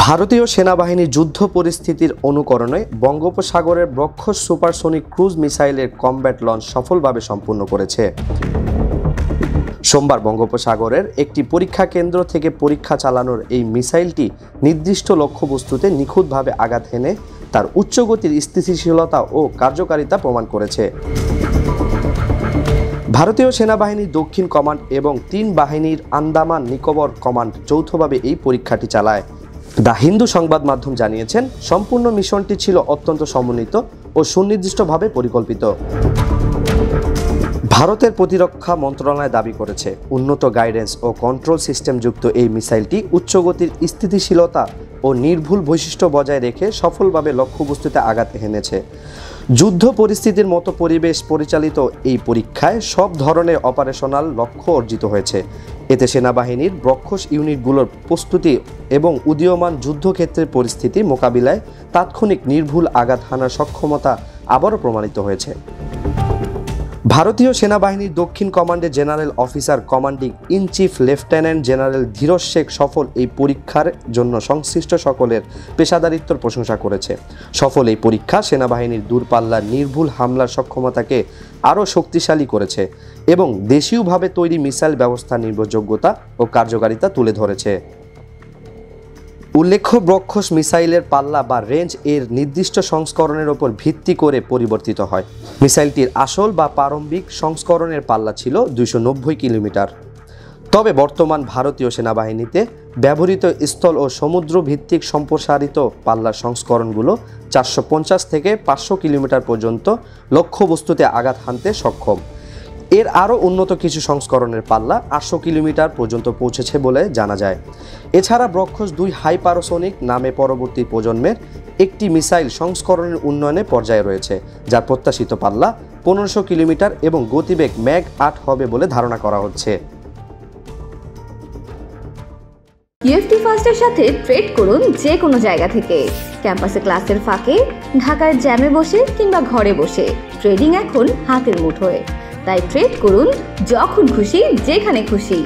ভারতীয় সেনাবাহিনী যুদ্ধ পরিস্থিতির অনুকরণে বঙ্গোপসাগরের ব্রহ্মস সুপারসনিক ক্রুজ মিসাইলের কমব্যাট লঞ্চ সফলভাবে সম্পূর্ণ করেছে। সোমবার বঙ্গোপসাগরের একটি পরীক্ষা কেন্দ্র থেকে পরীক্ষা চালানোর এই মিসাইলটি নির্দিষ্ট লক্ষ্যবস্তুতে নিখুঁতভাবে আঘাত হেনে তার উচ্চগতির স্থিতিশীলতা ও কার্যকারিতা প্রমাণ করেছে। ভারতীয় সেনাবাহিনীর দক্ষিণ কমান্ড এবং ৩ বাহিনীর আন্দামান নিকোবর কমান্ড যৌথভাবে এই পরীক্ষাটি চালায়। দ্য হিন্দু সংবাদ মাধ্যম জানিয়েছেন, সম্পূর্ণ মিশনটি ছিল অত্যন্ত সমন্বিত ও সুনির্দিষ্টভাবে পরিকল্পিত। ভারতের প্রতিরক্ষা মন্ত্রণালয় দাবি করেছে, উন্নত গাইডেন্স ও কন্ট্রোল সিস্টেম যুক্ত এই মিসাইলটি উচ্চগতির স্থিতিশীলতা ও নির্ভুল বৈশিষ্ট্য বজায় রেখে সফলভাবে লক্ষ্যবস্তুতে আঘাত হেনেছে। যুদ্ধ পরিস্থিতির মতো পরিবেশ পরিচালিত এই পরীক্ষায় সব ধরনের অপারেশনাল লক্ষ্য অর্জিত হয়েছে। এতে সেনাবাহিনীর ব্রহ্মস ইউনিটগুলোর প্রস্তুতি এবং উদীয়মান যুদ্ধক্ষেত্রের পরিস্থিতি মোকাবিলায় তাৎক্ষণিক নির্ভুল আঘাত হানার সক্ষমতা আবারও প্রমাণিত হয়েছে। ভারতীয় সেনাবাহিনীর দক্ষিণ কমান্ডের general officer commanding in chief lieutenant general Dheeraj Sheikh সফল এই পরীক্ষার জন্য সংশ্লিষ্ট সকলের পেশাদারিত্বর প্রশংসা করেছে। সফল এই পরীক্ষা সেনাবাহিনীর দূরপাল্লার নির্ভুল হামলার সক্ষমতাকে আরও শক্তিশালী করেছে এবং দেশীয়ভাবে তৈরি মিসাইল ব্যবস্থার নির্ভরযোগ্যতা ও কার্যকারিতা তুলে ধরেছে। উল্লেখ্য, ব্রহ্মস মিসাইলের পাল্লা বা রেঞ্জ এর নির্দিষ্ট সংস্করণের ওপর ভিত্তি করে পরিবর্তিত হয়। মিসাইলটির আসল বা প্রারম্ভিক সংস্করণের পাল্লা ছিল 290 কিলোমিটার। তবে বর্তমান ভারতীয় সেনাবাহিনীতে ব্যবহৃত স্থল ও সমুদ্র ভিত্তিক সম্প্রসারিত পাল্লার সংস্করণগুলো 450 থেকে 500 কিলোমিটার পর্যন্ত লক্ষ্যবস্তুতে আঘাত হানতে সক্ষম। এর আরও উন্নত কিছু সংস্করণের পাল্লা 800 কিলোমিটার পর্যন্ত পৌঁছেছে বলে জানা যায়। এছাড়া ব্রহ্মস 2 হাইপারসোনিক নামে পরবর্তী প্রজন্মের একটি মিসাইল সংস্করণের উন্নয়নে পর্যায়ে রয়েছে, যার প্রত্যাশিত পাল্লা 1500 কিলোমিটার এবং গতিবেগ ম্যাগ 8 হবে বলে ধারণা করা হচ্ছে। ইউএফটি ফার্স্টের সাথে ট্রেড করুন যে কোনো জায়গা থেকে। ক্যাম্পাসে ক্লাসের ফাঁকে, ঢাকায় জ্যামে বসে কিংবা ঘরে বসে ট্রেডিং এখন হাতের মুঠোয়। তাই ট্রেড করুন যখন খুশি, যেখানে খুশি।